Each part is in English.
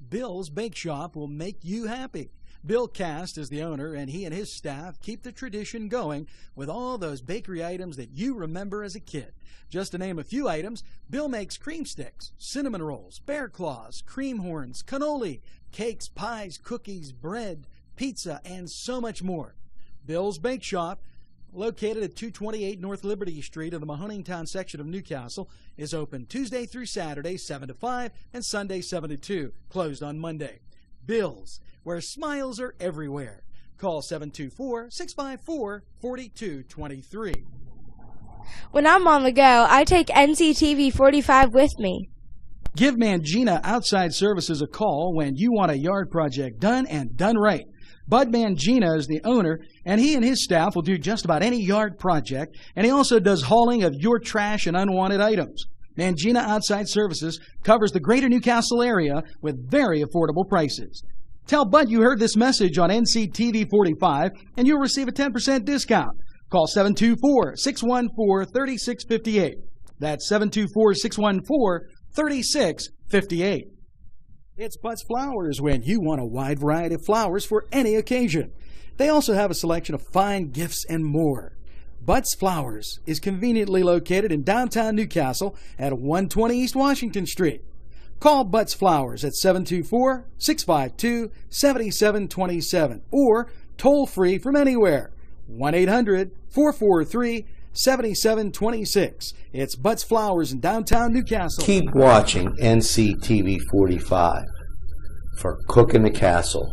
Bill's Bake Shop will make you happy. Bill Cast is the owner, and he and his staff keep the tradition going with all those bakery items that you remember as a kid. Just to name a few items, Bill makes cream sticks, cinnamon rolls, bear claws, cream horns, cannoli, cakes, pies, cookies, bread, pizza, and so much more. Bill's Bake Shop, located at 228 North Liberty Street in the Mahoningtown section of Newcastle, is open Tuesday through Saturday, 7 to 5, and Sunday, 7 to 2, closed on Monday. Bill's, where smiles are everywhere. Call 724-654-4223. When I'm on the go, I take NCTV45 with me. Give Mangina Outside Services a call when you want a yard project done and done right. Bud Mangina is the owner, and he and his staff will do just about any yard project, and he also does hauling of your trash and unwanted items. Mangina Outside Services covers the greater Newcastle area with very affordable prices. Tell Bud you heard this message on NCTV45, and you'll receive a 10% discount. Call 724-614-3658. That's 724-614-3658. It's Bud's Flowers when you want a wide variety of flowers for any occasion. They also have a selection of fine gifts and more. Bud's Flowers is conveniently located in downtown Newcastle at 120 East Washington Street. Call Bud's Flowers at 724-652-7727 or toll free from anywhere, 1-800-443-7726. It's Bud's Flowers in downtown Newcastle. Keep watching NCTV45 for Cook in the Castle.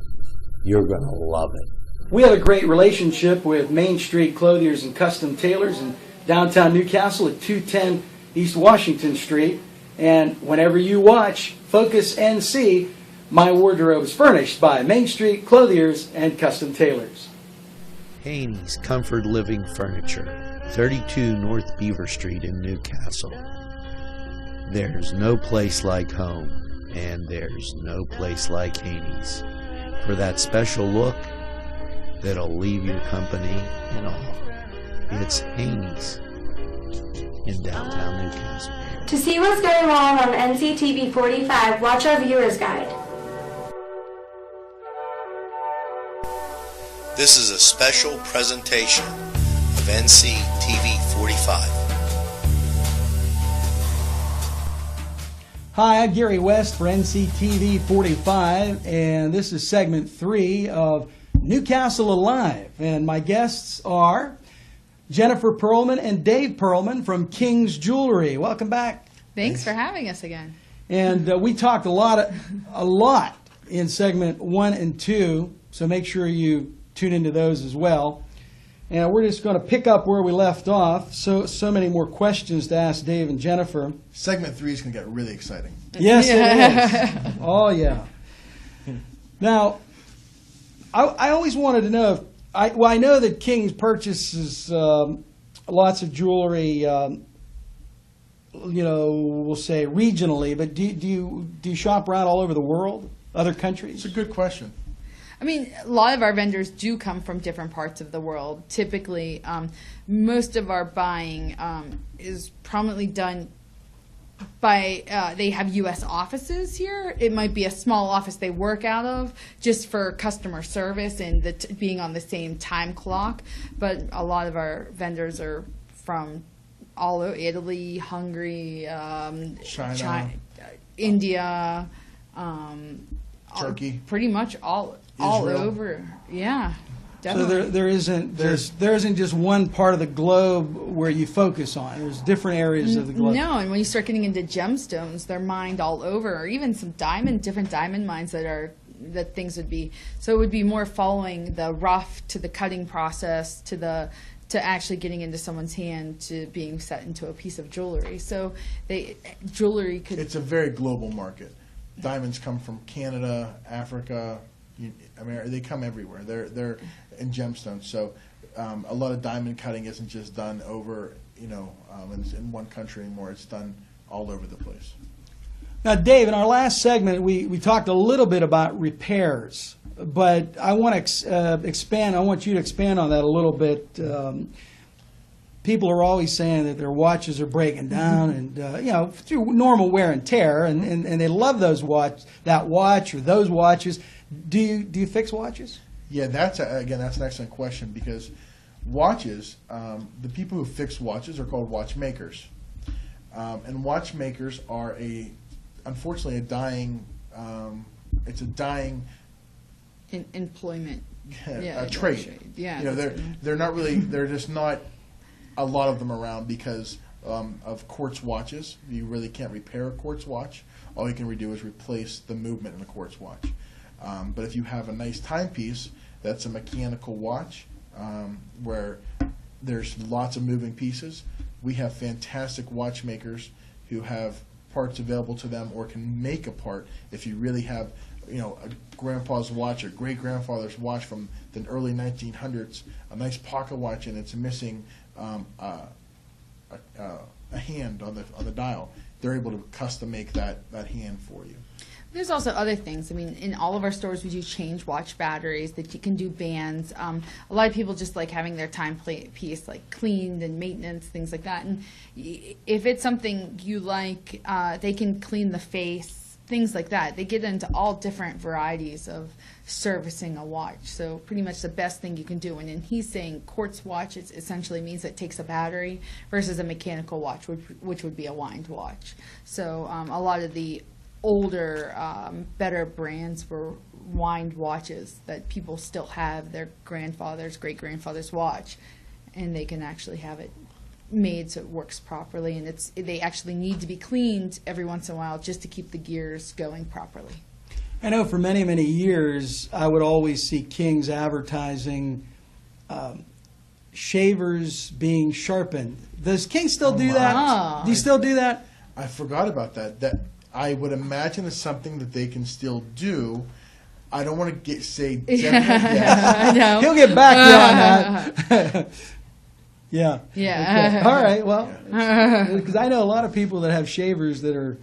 You're going to love it. We have a great relationship with Main Street Clothiers and Custom Tailors in downtown Newcastle at 210 East Washington Street. And whenever you watch Focus NC, my wardrobe is furnished by Main Street Clothiers and Custom Tailors. Haney's Comfort Living Furniture, 32 North Beaver Street in Newcastle. There's no place like home, and there's no place like Haney's. For that special look that'll leave your company in awe. It's Haney's in downtown Newcastle. To see what's going on NCTV45, watch our viewer's guide. This is a special presentation of NCTV45. Hi, I'm Gary West for NCTV45, and this is segment 3 of Newcastle Alive. And my guests are Jenifer Perelman and Dave Perelman from King's Jewelry. Welcome back. Thanks for having us again. And we talked a lot in segment 1 and 2, so make sure you tune into those as well. And we're just going to pick up where we left off. So many more questions to ask Dave and Jenifer. Segment 3 is going to get really exciting. Yes, it is. Oh, yeah. Now, I always wanted to know if I know that King's purchases lots of jewelry, we'll say regionally, but do you shop around all over the world, other countries? It's a good question. I mean, a lot of our vendors do come from different parts of the world. Typically, most of our buying is prominently done by, they have U.S. offices here. It might be a small office they work out of just for customer service and being on the same time clock. But a lot of our vendors are from all over Italy, Hungary, China, India, Turkey. Pretty much all over. Yeah. Definitely. So there isn't just one part of the globe where you focus on. There's different areas of the globe. No, and when you start getting into gemstones, they're mined all over, or even some different diamond mines that things would be. So it would be more following the rough to the cutting process to actually getting into someone's hand to being set into a piece of jewelry. So jewelry could. It's a very global market. Diamonds come from Canada, Africa. They come everywhere. They're in gemstones. So a lot of diamond cutting isn't just done over, in one country anymore. It's done all over the place. Now, Dave, in our last segment, we talked a little bit about repairs, but I want to expand. I want you to expand on that a little bit. people are always saying that their watches are breaking down, and through normal wear and tear, and they love that watch or those watches. Do you fix watches? Yeah, that's an excellent question, because watches, the people who fix watches are called watchmakers, and watchmakers are unfortunately a dying. It's a dying employment. A trade. Yeah, they're not really. They're just not a lot of them around because of quartz watches. You really can't repair a quartz watch. All you can redo is replace the movement in a quartz watch. But if you have a nice timepiece that's a mechanical watch where there's lots of moving pieces, we have fantastic watchmakers who have parts available to them or can make a part. If you really have a grandpa's watch or great-grandfather's watch from the early 1900s, a nice pocket watch, and it's missing a hand on the dial, they're able to custom make that hand for you. There's also other things. I mean, in all of our stores, we do change watch batteries, that you can do bands. A lot of people just like having their timepiece like cleaned and maintenance, things like that. And if it's something you like, they can clean the face, things like that. They get into all different varieties of servicing a watch. So pretty much the best thing you can do. And then he's saying quartz watch, it essentially means it takes a battery versus a mechanical watch, which would be a wind watch. So a lot of the older, better brands were wind watches that people still have their grandfather's, great-grandfather's watch, and they can actually have it made so it works properly, and they actually need to be cleaned every once in a while just to keep the gears going properly. I know for many, many years I would always see King's advertising shavers being sharpened. Does King still do that? Do you still do that? I forgot about that. I would imagine it's something that they can still do. I don't want to say definite yes. I know. He'll get back to you on that. Yeah. Yeah. Okay. All right. Well, because I know a lot of people that have shavers that are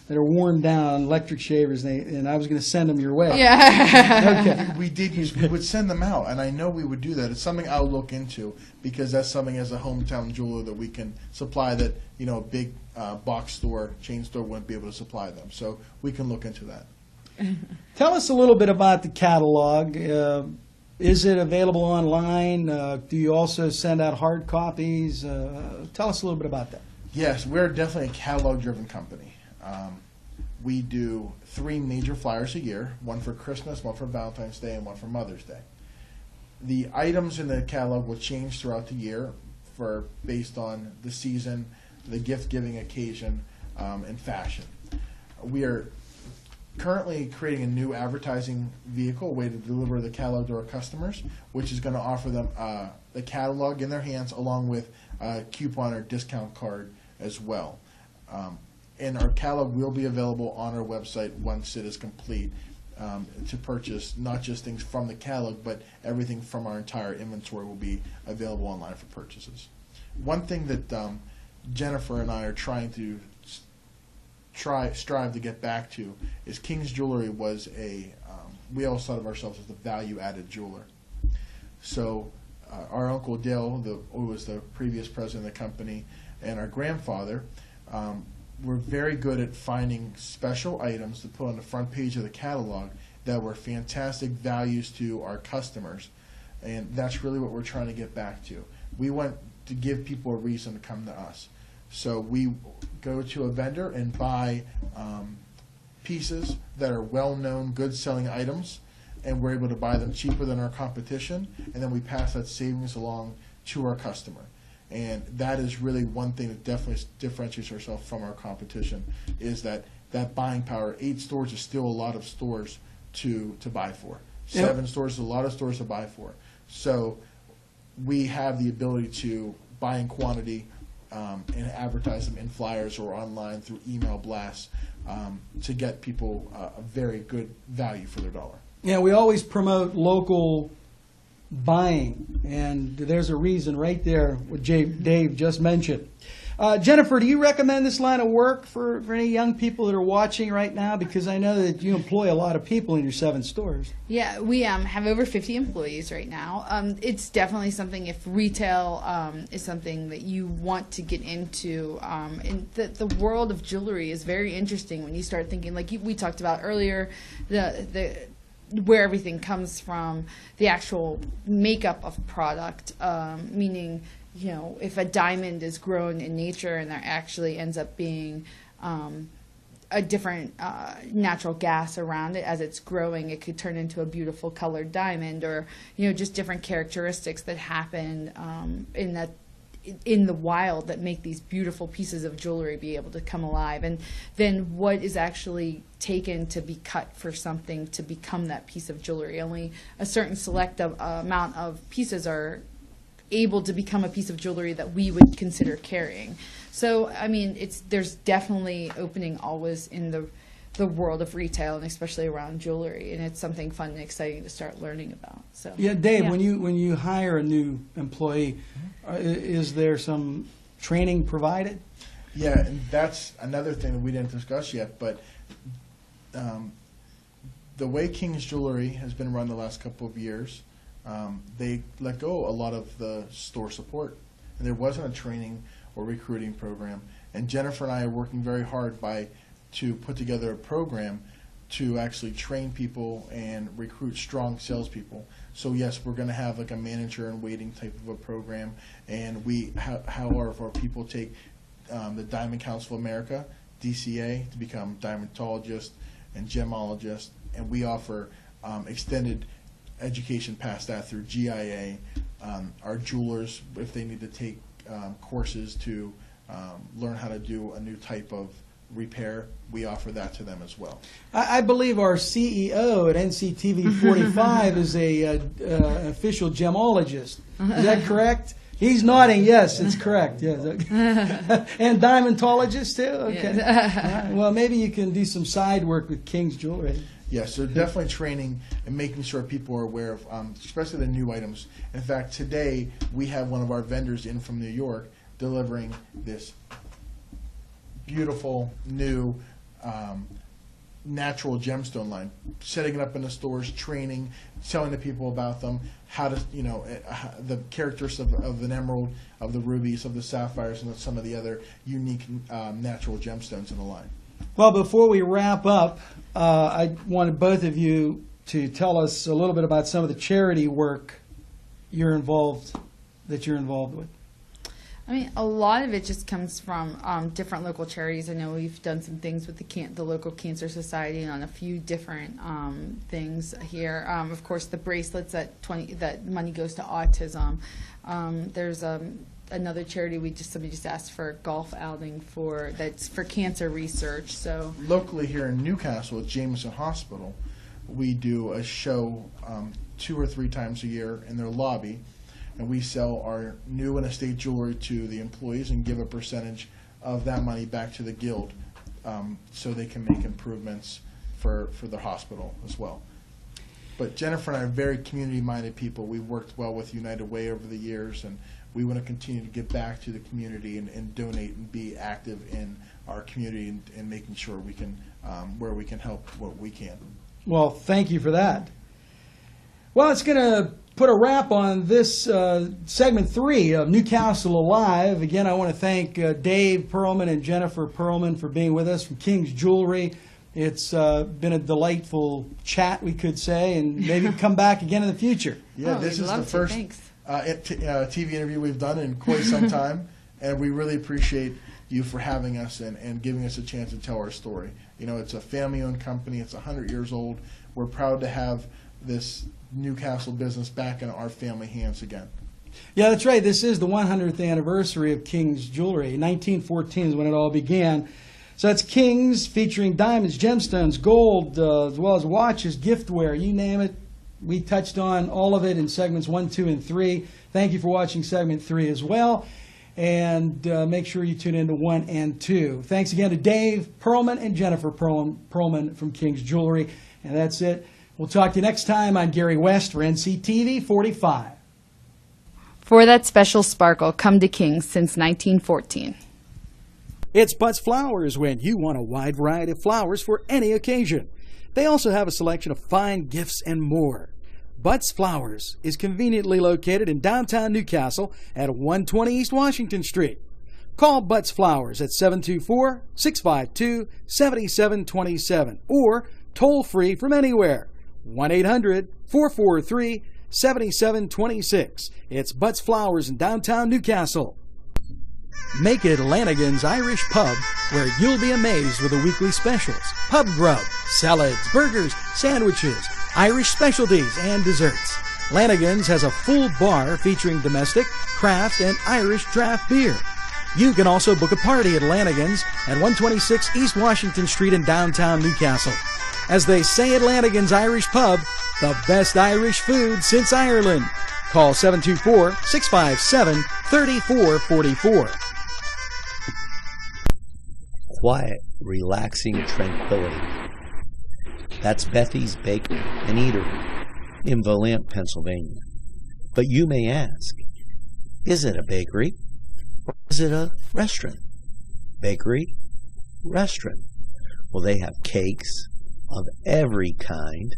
worn down, electric shavers, and I was going to send them your way. Yeah. Okay. We would send them out, and I know we would do that. It's something I'll look into, because that's something as a hometown jeweler that we can supply that a big box store, chain store wouldn't be able to supply them. So we can look into that. Tell us a little bit about the catalog. Is it available online? Do you also send out hard copies? Tell us a little bit about that. Yes, we're definitely a catalog-driven company. We do 3 major flyers a year, one for Christmas, one for Valentine's Day, and one for Mother's Day. The items in the catalog will change throughout the year based on the season, the gift-giving occasion, and fashion. We are currently creating a new advertising vehicle, a way to deliver the catalog to our customers, which is going to offer them the catalog in their hands along with a coupon or discount card as well. And our catalog will be available on our website once it is complete to purchase not just things from the catalog, but everything from our entire inventory will be available online for purchases. One thing that Jenifer and I are trying to strive to get back to is King's Jewelry was we always thought of ourselves as the value-added jeweler. So our Uncle Dale, who was the previous president of the company, and our grandfather were very good at finding special items to put on the front page of the catalog that were fantastic values to our customers, and that's really what we're trying to get back to. We want to give people a reason to come to us. So we go to a vendor and buy pieces that are well-known, good-selling items, and we're able to buy them cheaper than our competition, and then we pass that savings along to our customer. And that is really one thing that definitely differentiates ourselves from our competition, is that buying power. 8 stores is still a lot of stores to buy for. 7 stores is a lot of stores to buy for. So we have the ability to buy in quantity and advertise them in flyers or online through email blasts to get people a very good value for their dollar. Yeah, we always promote local buying, and there's a reason right there what Dave just mentioned. Jenifer, do you recommend this line of work for any young people that are watching right now? Because I know that you employ a lot of people in your 7 stores. Yeah, we have over 50 employees right now. It's definitely something, if retail is something that you want to get into, and the world of jewelry is very interesting when you start thinking, like we talked about earlier, where everything comes from, the actual makeup of product, meaning, you know, if a diamond is grown in nature and there actually ends up being a different natural gas around it as it's growing, it could turn into a beautiful colored diamond, or, you know, just different characteristics that happen in the wild that make these beautiful pieces of jewelry be able to come alive. And then what is actually taken to be cut for something to become that piece of jewelry. Only a certain select amount of pieces are able to become a piece of jewelry that we would consider carrying. So, I mean, there's definitely opening always in the world of retail, and especially around jewelry, and it's something fun and exciting to start learning about. So, yeah, Dave, yeah. when you hire a new employee, is there some training provided? Yeah, and that's another thing that we didn't discuss yet, but the way King's Jewelry has been run the last couple of years, they let go a lot of the store support, and there wasn't a training or recruiting program. And Jenifer and I are working very hard to put together a program to actually train people and recruit strong salespeople. So yes, we're going to have like a manager in waiting type of a program, and how our people take the Diamond Council of America, DCA, to become diamondologist and gemologist, and we offer extended education past that through GIA. Our jewelers, if they need to take courses to learn how to do a new type of repair, we offer that to them as well. I believe our CEO at NCTV45 is an official gemologist. Is that correct? He's nodding. Yes, it's correct. Yes. And diamondologist too. Okay. Yes. All right. Well, maybe you can do some side work with King's Jewelry. Yes, so definitely training and making sure people are aware of, especially the new items. In fact, today we have one of our vendors in from New York delivering this beautiful new natural gemstone line, setting it up in the stores, training, telling the people about them, how to, you know, the characteristics of an emerald, of the rubies, of the sapphires, and some of the other unique natural gemstones in the line. Well, before we wrap up, I wanted both of you to tell us a little bit about some of the charity work you're involved with. I mean, a lot of it just comes from different local charities. I know we've done some things with the local Cancer Society and on a few different things here. Of course, the bracelets that money goes to autism. There's another charity somebody just asked for a golf outing that's for cancer research. So locally here in Newcastle at Jameson Hospital, we do a show 2 or 3 times a year in their lobby, and we sell our new and estate jewelry to the employees and give a percentage of that money back to the guild, so they can make improvements for the hospital as well. But Jenifer and I are very community-minded people. We've worked well with United Way over the years, and we want to continue to give back to the community and donate and be active in our community and making sure we can, where we can help what we can. Well, thank you for that. Well, it's going to put a wrap on this segment 3 of Newcastle Alive. Again, I want to thank Dave Perelman and Jenifer Perelman for being with us from King's Jewelry. It's been a delightful chat, we could say, and maybe come back again in the future. Yeah, this is the first TV interview we've done in quite some time, and we really appreciate you for having us and giving us a chance to tell our story. You know, it's a family-owned company. It's 100 years old. We're proud to have this Newcastle business back in our family hands again. Yeah, that's right. This is the 100th anniversary of King's Jewelry. 1914 is when it all began. So that's King's, featuring diamonds, gemstones, gold, as well as watches, giftware, you name it. We touched on all of it in segments 1, 2, and 3. Thank you for watching segment 3 as well. And make sure you tune into 1 and 2. Thanks again to Dave Perelman and Jenifer Perelman from King's Jewelry. And that's it. We'll talk to you next time. I'm Gary West for NCTV45. For that special sparkle, come to King's since 1914. It's Butts Flowers when you want a wide variety of flowers for any occasion. They also have a selection of fine gifts and more. Butts Flowers is conveniently located in downtown Newcastle at 120 East Washington Street. Call Butts Flowers at 724-652-7727 or toll free from anywhere, 1-800-443-7726. It's Butts Flowers in downtown Newcastle. Make it Lanigans Irish Pub, where you'll be amazed with the weekly specials, pub grub, salads, burgers, sandwiches, Irish specialties, and desserts. Lanigans has a full bar featuring domestic, craft, and Irish draft beer. You can also book a party at Lanigans at 126 East Washington Street in downtown Newcastle. As they say at Lanigans Irish Pub, the best Irish food since Ireland. Call 724-657-3444. Quiet, relaxing tranquility. That's Bethy's Bakery and Eatery in Volant, Pennsylvania. But you may ask, is it a bakery or is it a restaurant? Bakery, restaurant. Well, they have cakes of every kind.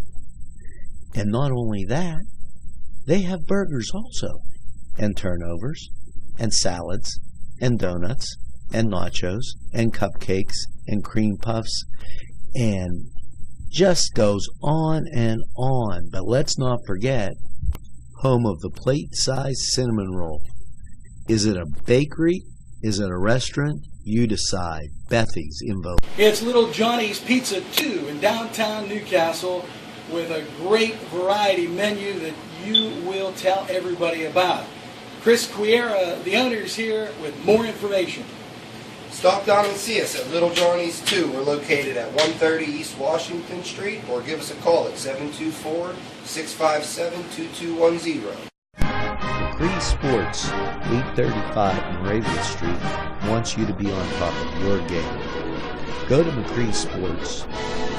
And not only that, they have burgers also, and turnovers, and salads, and donuts, and nachos, and cupcakes, and cream puffs, and just goes on and on. But let's not forget, home of the plate-sized cinnamon roll. Is it a bakery? Is it a restaurant? You decide. Bethy's in Vogue. It's Little Johnny's Pizza 2 in downtown Newcastle with a great variety menu that you will tell everybody about. Chris Quiera, the owner, is here with more information. Stop down and see us at Little Johnny's 2. We're located at 130 East Washington Street, or give us a call at 724-657-2210. McCree Sports, 835 Moravia Street, wants you to be on top of your game. Go to McCree Sports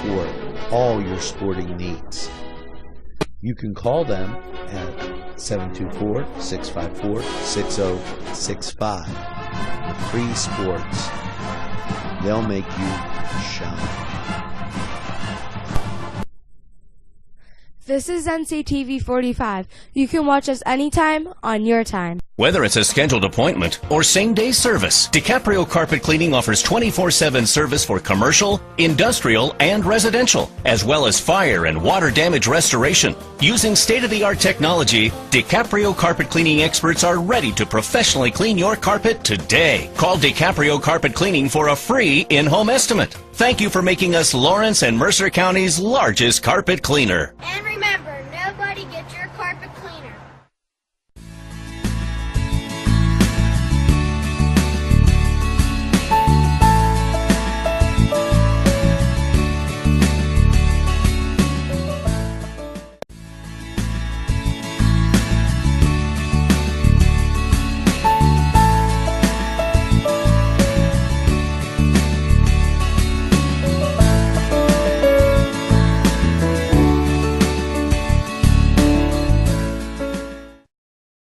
for all your sporting needs. You can call them at 724-654-6065. McCree Sports. They'll make you shine. This is NCTV45. You can watch us anytime on your time. Whether it's a scheduled appointment or same-day service, DiCaprio Carpet Cleaning offers 24/7 service for commercial, industrial, and residential, as well as fire and water damage restoration. Using state-of-the-art technology, DiCaprio Carpet Cleaning experts are ready to professionally clean your carpet today. Call DiCaprio Carpet Cleaning for a free in-home estimate. Thank you for making us Lawrence and Mercer County's largest carpet cleaner. Every